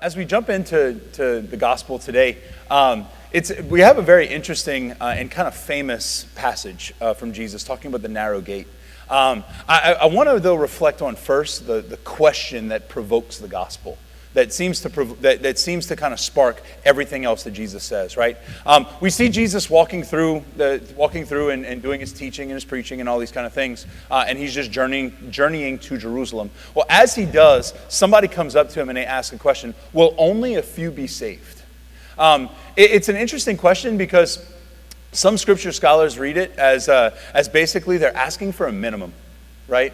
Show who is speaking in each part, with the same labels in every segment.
Speaker 1: As we jump into the gospel today, we have a very interesting and kind of famous passage from Jesus talking about the narrow gate. I want to, though, reflect on first the question that provokes the gospel, that seems to kind of spark everything else that Jesus says. Right? We see Jesus walking through and doing his teaching and his preaching and all these kind of things, and he's just journeying to Jerusalem. Well, as he does, somebody comes up to him and they ask a question: will only a few be saved? It's an interesting question because some scripture scholars read it as basically they're asking for a minimum, right?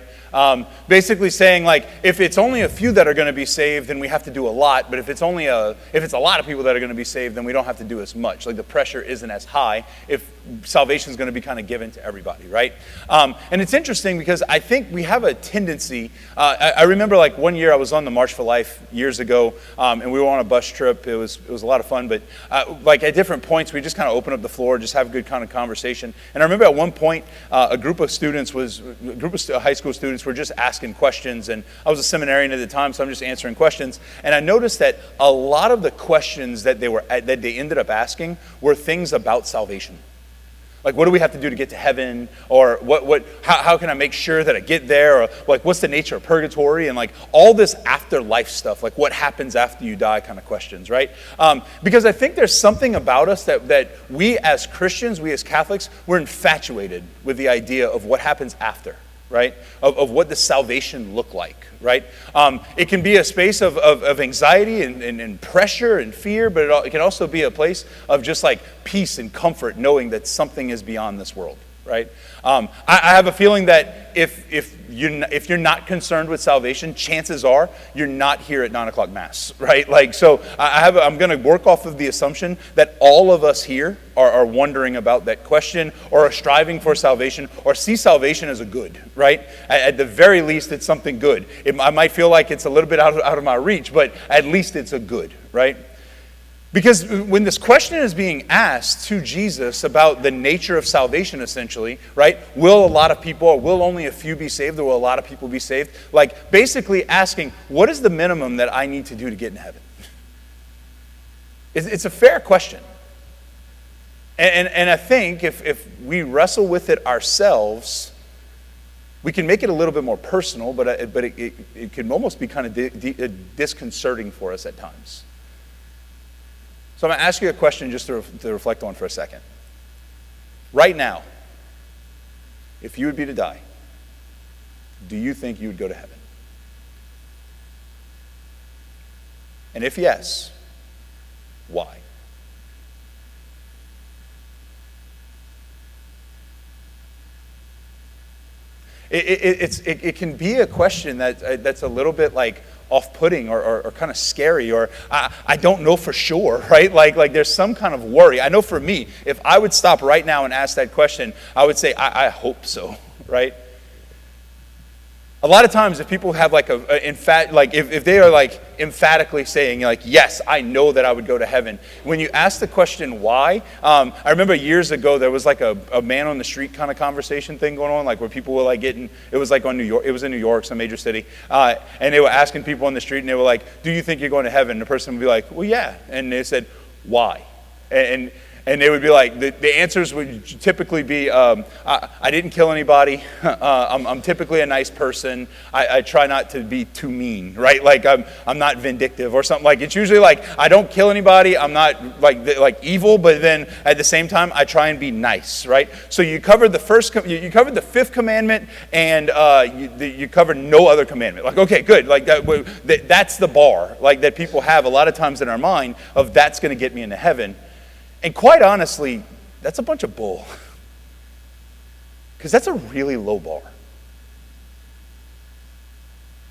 Speaker 1: Basically saying, like, if it's only a few that are going to be saved, then we have to do a lot. But if it's a lot of people that are going to be saved, then we don't have to do as much. Like, the pressure isn't as high if salvation is going to be kind of given to everybody, right? And it's interesting because I think we have a tendency. I remember, like, one year I was on the March for Life years ago, and we were on a bus trip. It was a lot of fun, but like at different points, we just kind of open up the floor, just have a good kind of conversation. And I remember at one point, a group of high school students were just asking questions, and I was a seminarian at the time, so I'm just answering questions. And I noticed that a lot of the questions that they ended up asking were things about salvation. Like, what do we have to do to get to heaven? Or how can I make sure that I get there? Or like, what's the nature of purgatory? And like all this afterlife stuff, like what happens after you die kind of questions, right? Because I think there's something about us that we as Christians, we as Catholics, we're infatuated with the idea of what happens after. Right? Of what does salvation look like, right? It can be a space of anxiety and pressure and fear, but it can also be a place of just like peace and comfort, knowing that something is beyond this world, right? I have a feeling that if you're not concerned with salvation, chances are you're not here at 9 o'clock Mass, right? Like, so I'm going to work off of the assumption that all of us here are wondering about that question, or are striving for salvation, or see salvation as a good, right? At the very least, it's something good. I might feel like it's a little bit out of my reach, but at least it's a good, right? Because when this question is being asked to Jesus about the nature of salvation, essentially, right? Will a lot of people, or will only a few be saved, or will a lot of people be saved? Like, basically asking, what is the minimum that I need to do to get in heaven? It's a fair question. And I think if we wrestle with it ourselves, we can make it a little bit more personal, but it can almost be kind of disconcerting for us at times. So I'm going to ask you a question just to reflect on for a second. Right now, if you would be to die, do you think you would go to heaven? And if yes, why? It can be a question that's a little bit like off-putting or kind of scary, or I don't know for sure, right? Like there's some kind of worry. I know for me, if I would stop right now and ask that question, I would say, I hope so, right? A lot of times if people have like if they are like emphatically saying like, yes, I know that I would go to heaven. When you ask the question why, I remember years ago there was like a man on the street kind of conversation thing going on, like where people were like it was like on New York, it was in New York, some major city, and they were asking people on the street and they were like, do you think you're going to heaven? And the person would be like, well, yeah. And they said, why? And they would be like, the answers would typically be, I didn't kill anybody. I'm typically a nice person. I try not to be too mean, right? Like I'm not vindictive or something. Like it's usually like I don't kill anybody. I'm not like evil, but then at the same time I try and be nice, right? So you covered you covered the fifth commandment, and you covered no other commandment. Like, okay, good. Like that's the bar like that people have a lot of times in our mind of that's going to get me into heaven. And quite honestly, that's a bunch of bull. Because that's a really low bar.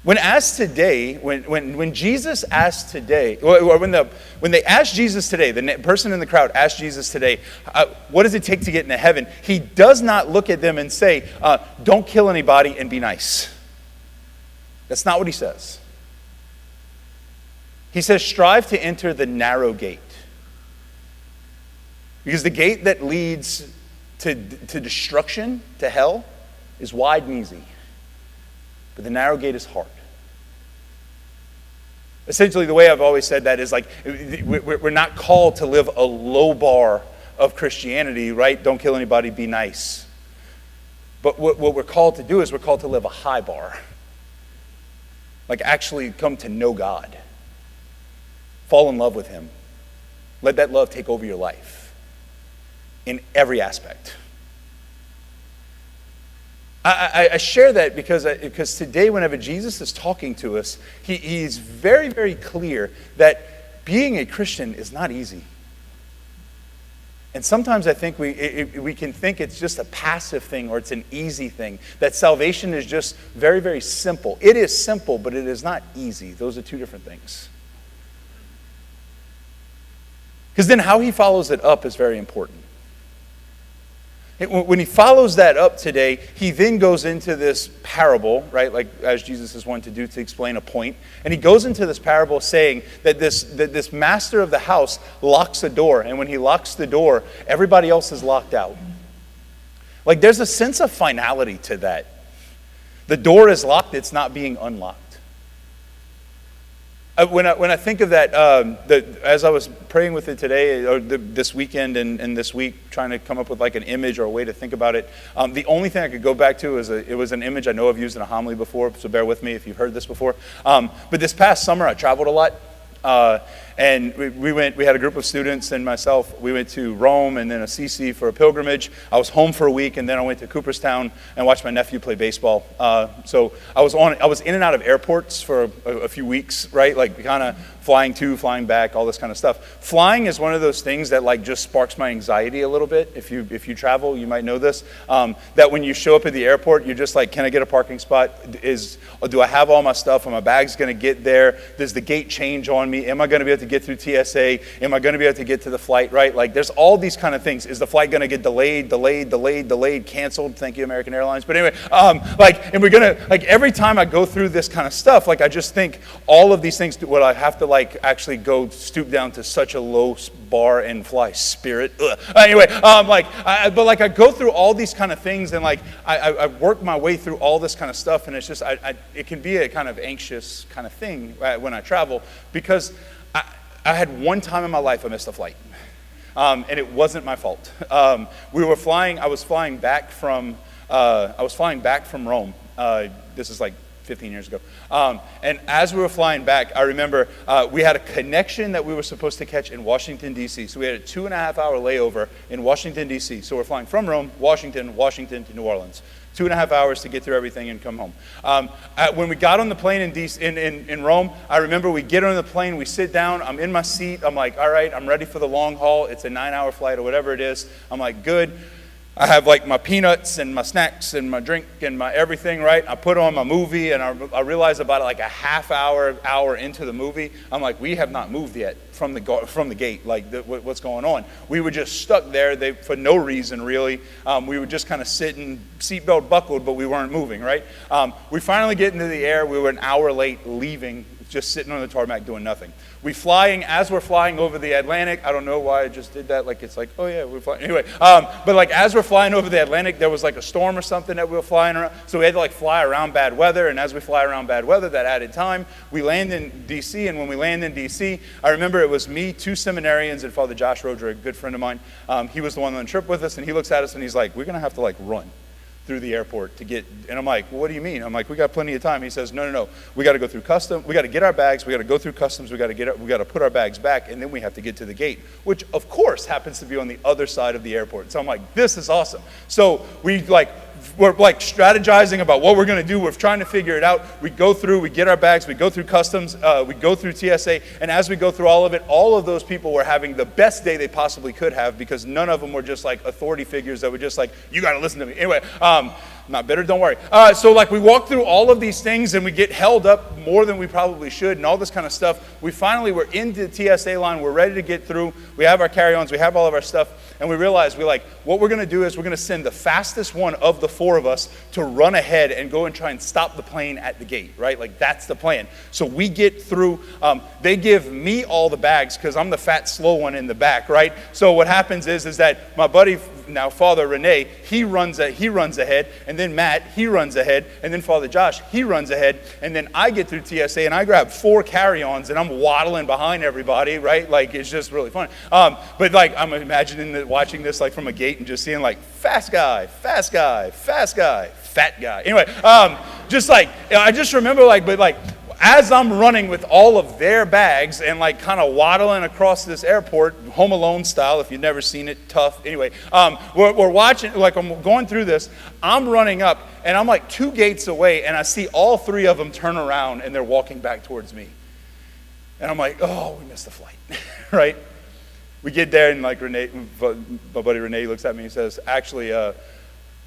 Speaker 1: When asked today, when Jesus asked today, or when they asked Jesus today, the person in the crowd asked Jesus today, what does it take to get into heaven? He does not look at them and say, don't kill anybody and be nice. That's not what he says. He says, strive to enter the narrow gate. Because the gate that leads to destruction, to hell, is wide and easy. But the narrow gate is hard. Essentially, the way I've always said that is like, we're not called to live a low bar of Christianity, right? Don't kill anybody, be nice. But what we're called to do is we're called to live a high bar. Like actually come to know God. Fall in love with Him. Let that love take over your life in every aspect. I share that because today, whenever Jesus is talking to us, he's very, very clear that being a Christian is not easy. And sometimes I think we can think it's just a passive thing or it's an easy thing, that salvation is just very, very simple. It is simple, but it is not easy. Those are two different things. Because then how he follows it up is very important. When he follows that up today, he then goes into this parable, right? Like as Jesus is wanting to do to explain a point. And he goes into this parable saying that this master of the house locks the door. And when he locks the door, everybody else is locked out. Like there's a sense of finality to that. The door is locked, it's not being unlocked. When I think of that, as I was praying with it today, or this weekend and this week, trying to come up with like an image or a way to think about it, the only thing I could go back to is it was an image I know I've used in a homily before, so bear with me if you've heard this before. But this past summer, I traveled a lot. And we had a group of students and myself, we went to Rome and then Assisi for a pilgrimage. I was home for a week and then I went to Cooperstown and watched my nephew play baseball. So I was in and out of airports for a few weeks, right? Like kind of flying to, flying back, all this kind of stuff. Flying is one of those things that like just sparks my anxiety a little bit. If you travel, you might know this, that when you show up at the airport, you're just like, can I get a parking spot? Do I have all my stuff? Are my bags going to get there? Does the gate change on me? Am I going to be able to get through TSA? Am I going to be able to get to the flight, right? Like there's all these kind of things. Is the flight going to get delayed, canceled? Thank you, American Airlines. But anyway, and we're going to, like every time I go through this kind of stuff, like I just think all of these things, would I have to like actually go stoop down to such a low bar and fly Spirit? Anyway, but I go through all these kind of things and like I work my way through all this kind of stuff, and it's just, it can be a kind of anxious kind of thing when I travel, because I had one time in my life I missed a flight, and it wasn't my fault. I was flying back from Rome. This is like 15 years ago. And as we were flying back, I remember we had a connection that we were supposed to catch in Washington, D.C. So we had a 2.5-hour layover in Washington, D.C. So we're flying from Rome, Washington to New Orleans. 2.5 hours to get through everything and come home. When we got on the plane in Rome, I remember we get on the plane, we sit down, I'm in my seat, I'm like, all right, I'm ready for the long haul. It's a 9-hour flight or whatever it is. I'm like, good. I have like my peanuts and my snacks and my drink and my everything, right? I put on my movie, and I realize about like a half hour into the movie, I'm like, we have not moved yet from the gate. Like, what's going on? We were just stuck there for no reason, really. We were just kind of sitting, seatbelt buckled, but we weren't moving, right? We finally get into the air. We were an hour late leaving, just sitting on the tarmac doing nothing. As we're flying over the Atlantic, I don't know why I just did that. Like, it's like, oh yeah, we're flying. Anyway, but like as we're flying over the Atlantic, there was like a storm or something that we were flying around. So we had to like fly around bad weather. And as we fly around bad weather, that added time. We land in D.C. And when we land in D.C., I remember it was me, 2 seminarians, and Father Josh Roger, a good friend of mine. He was the one on the trip with us. And he looks at us and he's like, we're going to have to like run through the airport to get, and I'm like, well, what do you mean? I'm like, we got plenty of time. He says, no, we got to go through customs, we got to get our bags, we got to go through customs, we got to put our bags back, and then we have to get to the gate, which of course happens to be on the other side of the airport. So I'm like, this is awesome. So we're like strategizing about what we're going to do. We're trying to figure it out. We go through, we get our bags, we go through customs, we go through TSA, and as we go through all of it, all of those people were having the best day they possibly could have, because none of them were just like authority figures that were just like, you got to listen to me. Anyway, not bitter, don't worry. So like we walk through all of these things and we get held up more than we probably should and all this kind of stuff. We finally were into the TSA line. We're ready to get through. We have our carry-ons. We have all of our stuff. And we realize what we're going to do is we're going to send the fastest one of the 4 of us to run ahead and go and try and stop the plane at the gate, right? Like that's the plan. So we get through. They give me all the bags because I'm the fat, slow one in the back, right? So what happens is that my buddy now Father Renee, he runs ahead, and then Matt, he runs ahead, and then Father Josh, he runs ahead, and then I get through TSA, and I grab 4 carry-ons, and I'm waddling behind everybody, right? Like, it's just really fun. But like, I'm imagining watching this like from a gate and just seeing like, fast guy, fast guy, fast guy, fat guy. Anyway, just like, I just remember like, but like, as I'm running with all of their bags and like kind of waddling across this airport, Home Alone style, if you've never seen it, tough. Anyway, we're watching, like I'm going through this, I'm running up and I'm like 2 gates away and I see all 3 of them turn around and they're walking back towards me. And I'm like, oh, we missed the flight, right? We get there and like Renee, my buddy Renee looks at me and says, actually, I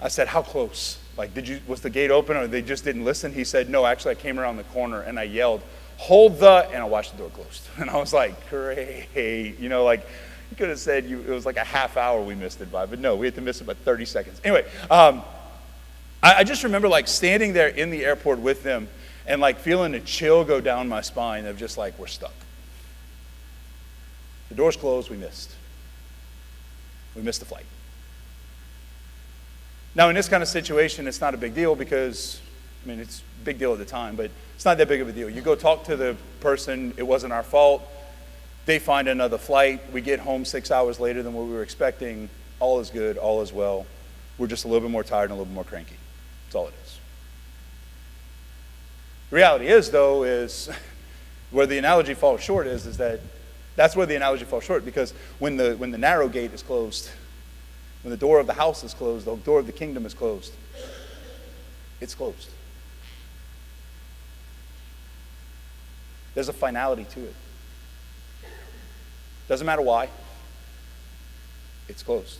Speaker 1: said, how close? Like, was the gate open or they just didn't listen? He said, no, actually I came around the corner and I yelled, hold the, and I watched the door closed. And I was like, great. You know, like, you could have said it was like a half hour we missed it by, but no, we had to miss it by 30 seconds. Anyway, I just remember like standing there in the airport with them and like feeling a chill go down my spine of just like, we're stuck. The door's closed, we missed. We missed the flight. Now, in this kind of situation, it's not a big deal because, I mean, it's a big deal at the time, but it's not that big of a deal. You go talk to the person, it wasn't our fault. They find another flight. We get home 6 hours later than what we were expecting. All is good, all is well. We're just a little bit more tired and a little bit more cranky. That's all it is. The reality is, though, is where the analogy falls short is that that's where the analogy falls short, because when the narrow gate is closed, when the door of the house is closed, the door of the kingdom is closed, it's closed. There's a finality to it. Doesn't matter why. It's closed.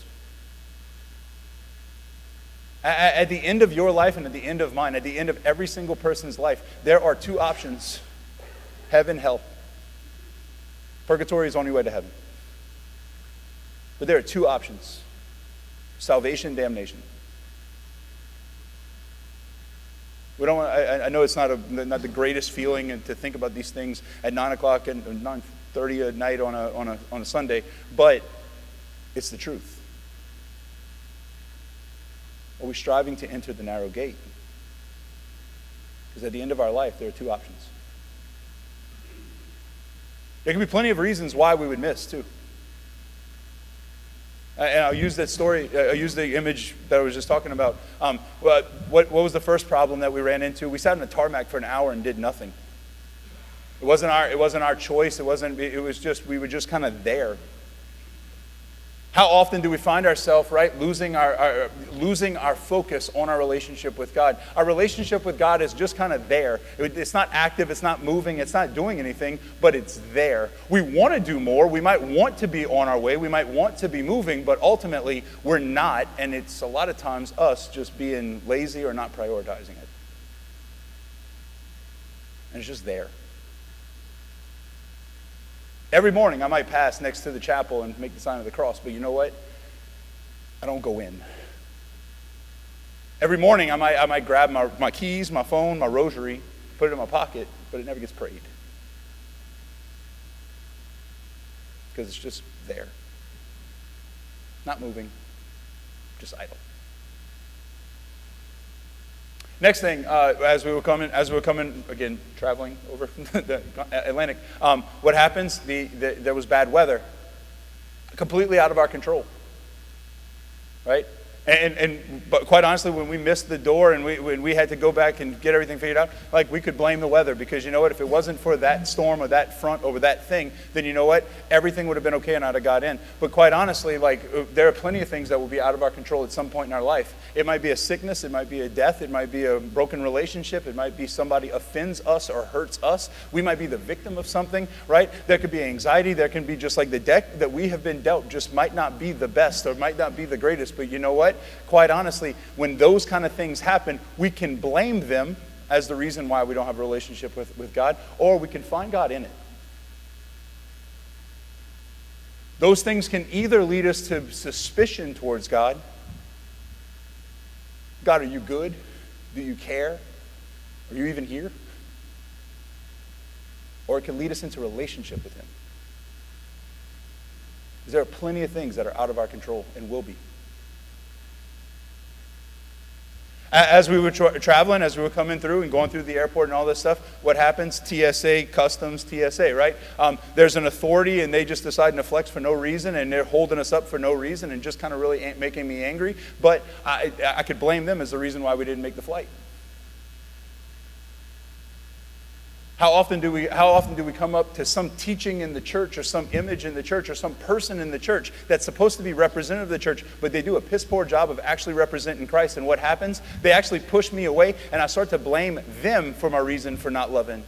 Speaker 1: At the end of your life and at the end of mine, at the end of every single person's life, there are 2 options: heaven, hell. Purgatory is the only way to heaven. But there are 2 options: salvation, damnation. We don't. I know it's not the greatest feeling to think about these things at 9 o'clock and 9:30 at night on a Sunday, but it's the truth. Are we striving to enter the narrow gate? Because at the end of our life, there are 2 options. There can be plenty of reasons why we would miss too. And I'll use that story, I'll use the image that I was just talking about. What was the first problem that we ran into? We sat in a tarmac for an hour and did nothing. It wasn't our choice. It was just, we were just kind of there. How often do we find ourselves, right, losing our focus on our relationship with God? Our relationship with God is just kind of there. It's not active, it's not moving, it's not doing anything, but it's there. We want to do more. We might want to be on our way. We might want to be moving, but ultimately we're not, and it's a lot of times us just being lazy or not prioritizing it. And it's just there. Every morning I might pass next to the chapel and make the sign of the cross, but you know what? I don't go in. Every morning I might grab my keys, my phone, my rosary, put it in my pocket, but it never gets prayed. Because it's just there. Not moving, just idle. Next thing, as we were coming again, traveling over the Atlantic, what happens? There was bad weather, completely out of our control, right? But quite honestly, when we missed the door and when we had to go back and get everything figured out, like we could blame the weather, because you know what? If it wasn't for that storm or that front over that thing, then you know what? Everything would have been okay and I'd have got in. But quite honestly, like there are plenty of things that will be out of our control at some point in our life. It might be a sickness, it might be a death, it might be a broken relationship, it might be somebody offends us or hurts us. We might be the victim of something, right? There could be anxiety, there can be just like the deck that we have been dealt just might not be the best or might not be the greatest, but you know what? Quite honestly, when those kind of things happen, we can blame them as the reason why we don't have a relationship with God, or we can find God in it. Those things can either lead us to suspicion towards God. God, are you good? Do you care? Are you even here? Or it can lead us into a relationship with Him. Because there are plenty of things that are out of our control and will be. As we were traveling, as we were coming through and going through the airport and all this stuff, what happens? TSA, customs, TSA, right? There's an authority and they just deciding to flex for no reason and they're holding us up for no reason and just kind of really making me angry. But I could blame them as the reason why we didn't make the flight. How often do we come up to some teaching in the church or some image in the church or some person in the church that's supposed to be representative of the church, but they do a piss poor job of actually representing Christ, and what happens? They actually push me away, and I start to blame them for my reason for not loving,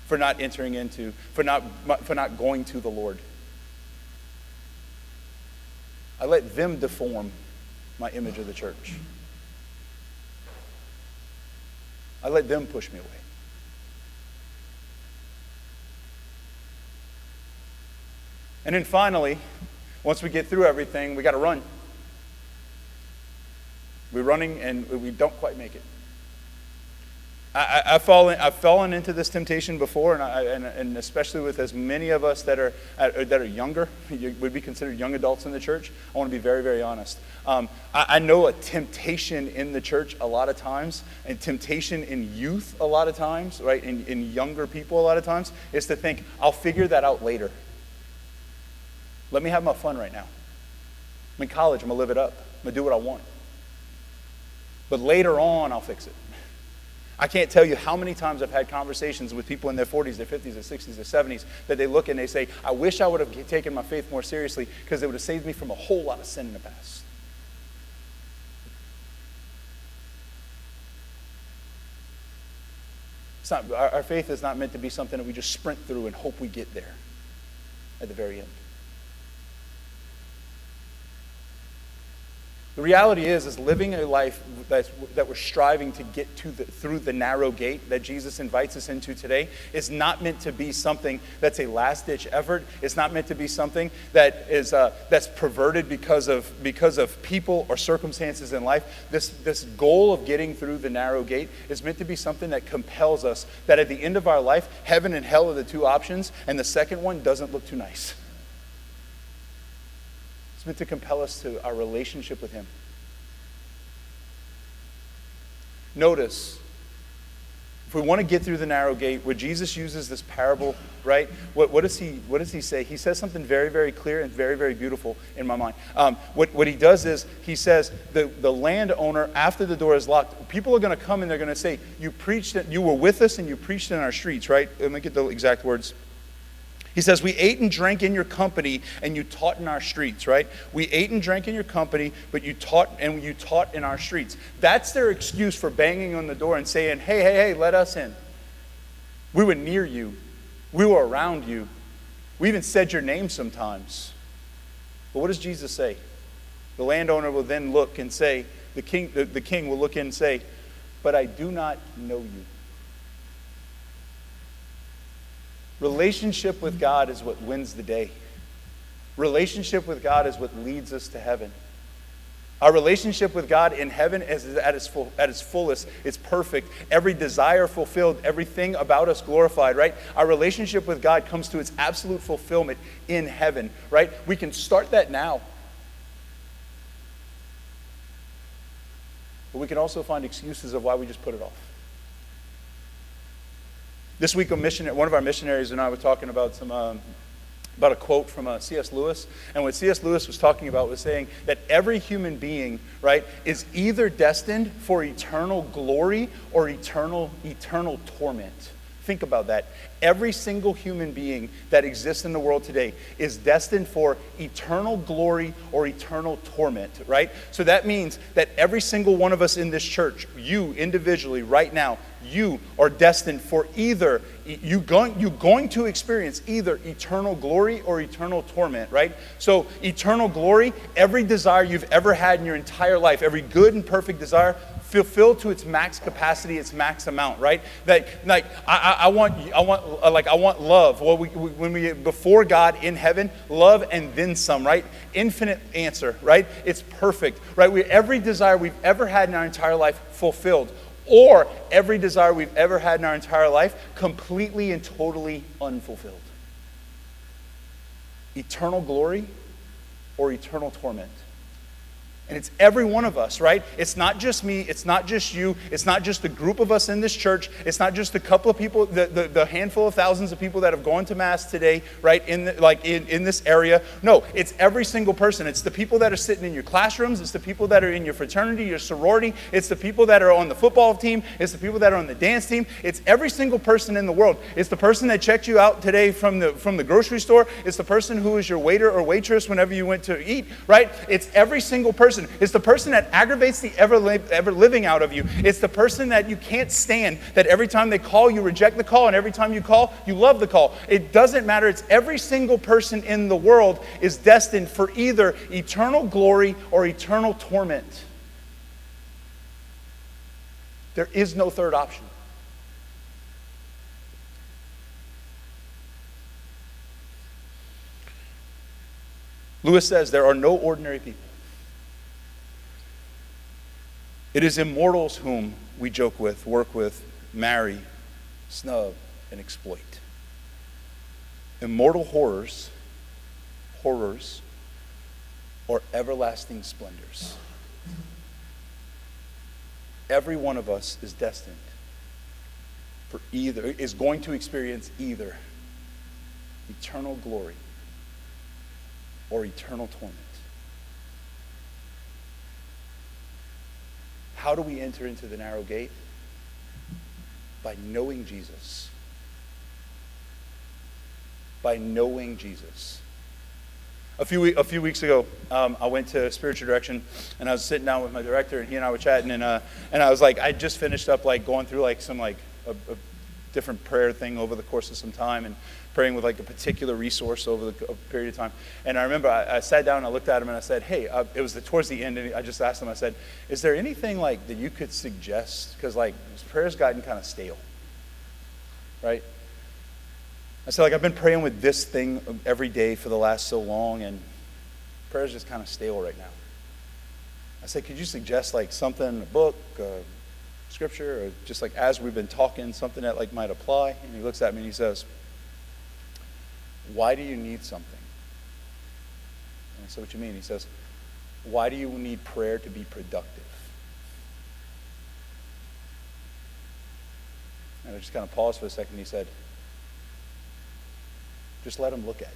Speaker 1: for not entering into, for not going to the Lord. I let them deform my image of the church. I let them push me away. And then finally, once we get through everything, we got to run. We're running and we don't quite make it. I've fallen into this temptation before, and especially with as many of us that are younger, would be considered young adults in the church. I want to be very, very honest. I know a temptation in the church a lot of times, and temptation in youth a lot of times, right? In younger people a lot of times, is to think, I'll figure that out later. Let me have my fun right now. I'm in college, I'm going to live it up. I'm going to do what I want. But later on, I'll fix it. I can't tell you how many times I've had conversations with people in their 40s, their 50s, their 60s, their 70s, that they look and they say, I wish I would have taken my faith more seriously because it would have saved me from a whole lot of sin in the past. It's not, our faith is not meant to be something that we just sprint through and hope we get there at the very end. The reality is living a life that we're striving to get through the narrow gate that Jesus invites us into today is not meant to be something that's a last-ditch effort. It's not meant to be something that is that's perverted because of people or circumstances in life. This goal of getting through the narrow gate is meant to be something that compels us, that at the end of our life, heaven and hell are the two options, and the second one doesn't look too nice. It's meant to compel us to our relationship with Him. Notice, if we want to get through the narrow gate, where Jesus uses this parable, right? What does he say? He says something very, very clear and very, very beautiful in my mind. What he does is he says the landowner, after the door is locked, people are going to come and they're going to say, you were with us and you preached in our streets, right? Let me get the exact words. He says, we ate and drank in your company and you taught in our streets, right? We ate and drank in your company, but you taught in our streets. That's their excuse for banging on the door and saying, hey, let us in. We were near you. We were around you. We even said your name sometimes. But what does Jesus say? The landowner will then look and say, the king will look in and say, but I do not know you. Relationship with God is what wins the day. Relationship with God is what leads us to heaven. Our relationship with God in heaven is at its fullest. It's perfect. Every desire fulfilled, everything about us glorified, right? Our relationship with God comes to its absolute fulfillment in heaven, right? We can start that now. But we can also find excuses of why we just put it off. This week, one of our missionaries and I were talking about about a quote from C.S. Lewis. And what C.S. Lewis was talking about was saying that every human being, right, is either destined for eternal glory or eternal torment. Think about that. Every single human being that exists in the world today is destined for eternal glory or eternal torment, right? So that means that every single one of us in this church, you individually right now, you are destined for either, you're going to experience either eternal glory or eternal torment, right? So eternal glory, every desire you've ever had in your entire life, every good and perfect desire, fulfilled to its max capacity, its max amount, right? I want love. Well, when we before God in heaven, love and then some, right? Infinite answer, right? It's perfect, right? Every desire we've ever had in our entire life fulfilled, or every desire we've ever had in our entire life completely and totally unfulfilled. Eternal glory or eternal torment. And it's every one of us, right? It's not just me. It's not just you. It's not just the group of us in this church. It's not just a couple of people, the handful of thousands of people that have gone to Mass today, right, in this area. No, it's every single person. It's the people that are sitting in your classrooms. It's the people that are in your fraternity, your sorority. It's the people that are on the football team. It's the people that are on the dance team. It's every single person in the world. It's the person that checked you out today from the grocery store. It's the person who is your waiter or waitress whenever you went to eat, right? It's every single person. It's the person that aggravates the ever living out of you. It's the person that you can't stand, that every time they call, you reject the call, and every time you call, you love the call. It doesn't matter. It's every single person in the world is destined for either eternal glory or eternal torment. There is no third option. Lewis says there are no ordinary people. It is immortals whom we joke with, work with, marry, snub, and exploit. Immortal horrors, or everlasting splendors. Every one of us is destined for is going to experience either eternal glory or eternal torment. How do we enter into the narrow gate? By knowing Jesus. By knowing Jesus. A few weeks ago, I went to Spiritual Direction, and I was sitting down with my director, and he and I were chatting, and I was like, I just finished up going through some a different prayer thing over the course of some time, and praying with a particular resource over a period of time. And I remember I sat down and I looked at him and I said, hey, it was towards the end, and I just asked him, I said, is there anything that you could suggest? Because his prayer's gotten kind of stale, right? I said, I've been praying with this thing every day for the last so long, and prayer's just kind of stale right now. I said, could you suggest something, a book, scripture, or just as we've been talking, something that might apply? And he looks at me and he says, why do you need something? And I said, what do you mean? He says, why do you need prayer to be productive? And I just kind of paused for a second. He said, just let him look at you.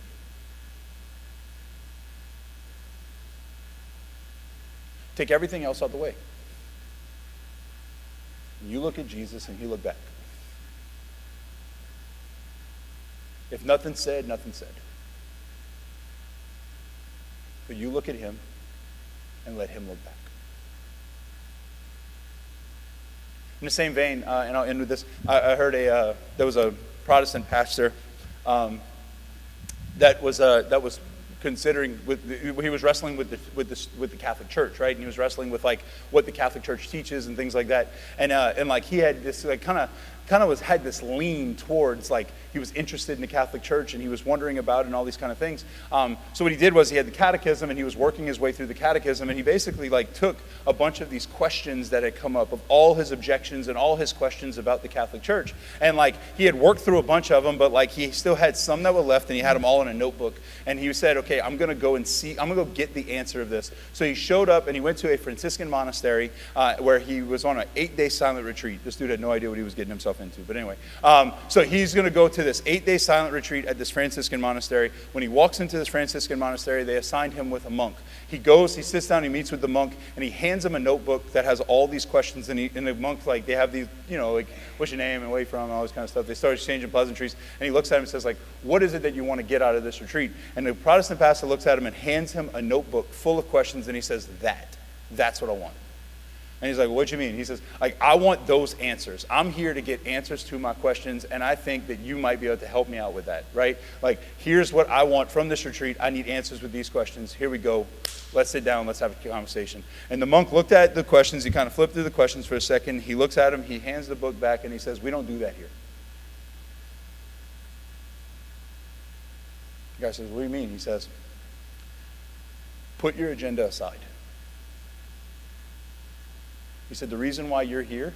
Speaker 1: Take everything else out the way. You look at Jesus and he looked back. If nothing's said, nothing's said. But you look at him and let him look back. In the same vein, and I'll end with this, I heard there was a Protestant pastor that was considering he was wrestling with the Catholic Church, right? And he was wrestling with what the Catholic Church teaches and things like that. And he had this had this lean towards he was interested in the Catholic Church, and he was wondering about it and all these kind of things. So what he did was he had the catechism, and he was working his way through the catechism, and he basically took a bunch of these questions that had come up of all his objections and all his questions about the Catholic Church. And he had worked through a bunch of them, but he still had some that were left, and he had them all in a notebook. And he said, okay, I'm going to go get the answer of this. So he showed up, and he went to a Franciscan monastery where he was on an 8-day silent retreat. This dude had no idea what he was getting himself into, but anyway. So he's going to go to this 8-day silent retreat at this Franciscan monastery. When he walks into this Franciscan monastery, they assigned him with a monk. He goes, he sits down, he meets with the monk, and he hands him a notebook that has all these questions. And the monk, they have these, what's your name and where you from, and all this kind of stuff. They start exchanging pleasantries, and he looks at him and says, what is it that you want to get out of this retreat? And the Protestant pastor looks at him and hands him a notebook full of questions, and he says, that's what I want. And he's like, what do you mean? He says, I want those answers. I'm here to get answers to my questions, and I think that you might be able to help me out with that, right? Here's what I want from this retreat. I need answers with these questions. Here we go. Let's sit down. Let's have a conversation. And the monk looked at the questions. He kind of flipped through the questions for a second. He looks at him. He hands the book back, and he says, we don't do that here. The guy says, what do you mean? He says, put your agenda aside. He said, the reason why you're here,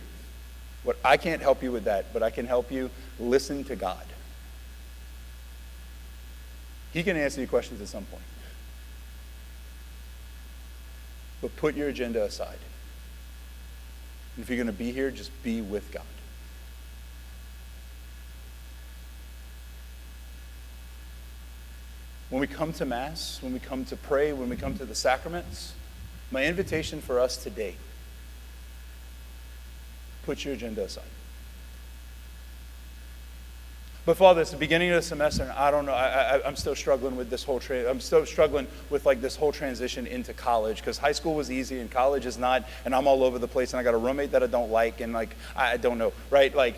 Speaker 1: I can't help you with that, but I can help you listen to God. He can answer your questions at some point. But put your agenda aside. And if you're going to be here, just be with God. When we come to Mass, when we come to pray, when we come to the sacraments, my invitation for us today, put your agenda aside. But Father, it's the beginning of the semester, and I don't know. I'm still struggling with this whole. I'm still struggling with like this whole transition into college, because high school was easy and college is not, and I'm all over the place, and I got a roommate that I don't like, and like I don't know, right? Like,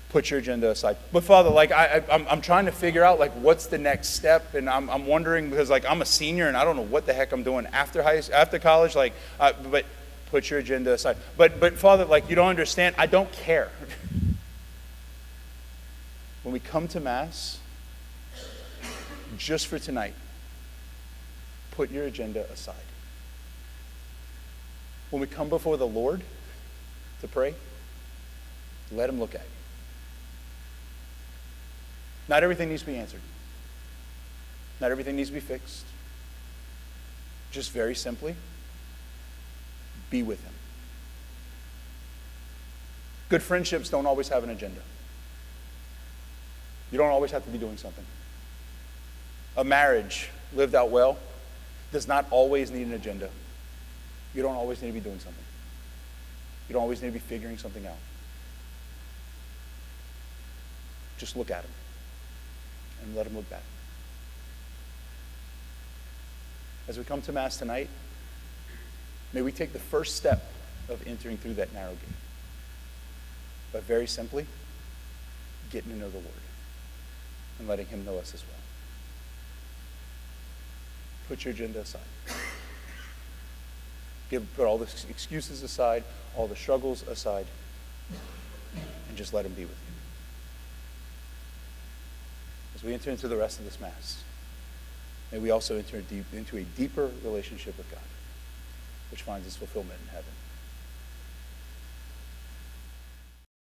Speaker 1: put your agenda aside. But Father, like I'm trying to figure out like what's the next step, and I'm wondering, because like I'm a senior and I don't know what the heck I'm doing after college. Like, but put your agenda aside. But Father, like you don't understand. I don't care. When we come to Mass, just for tonight, put your agenda aside. When we come before the Lord to pray, let him look at you. Not everything needs to be answered. Not everything needs to be fixed. Just very simply, be with him. Good friendships don't always have an agenda. You don't always have to be doing something. A marriage lived out well does not always need an agenda. You don't always need to be doing something. You don't always need to be figuring something out. Just look at him and let him look back. As we come to Mass tonight, may we take the first step of entering through that narrow gate. But very simply, getting to know the Lord and letting him know us as well. Put your agenda aside. Put all the excuses aside, all the struggles aside, and just let him be with you. As we enter into the rest of this Mass, may we also enter into a deeper relationship with God, which finds its fulfillment in heaven.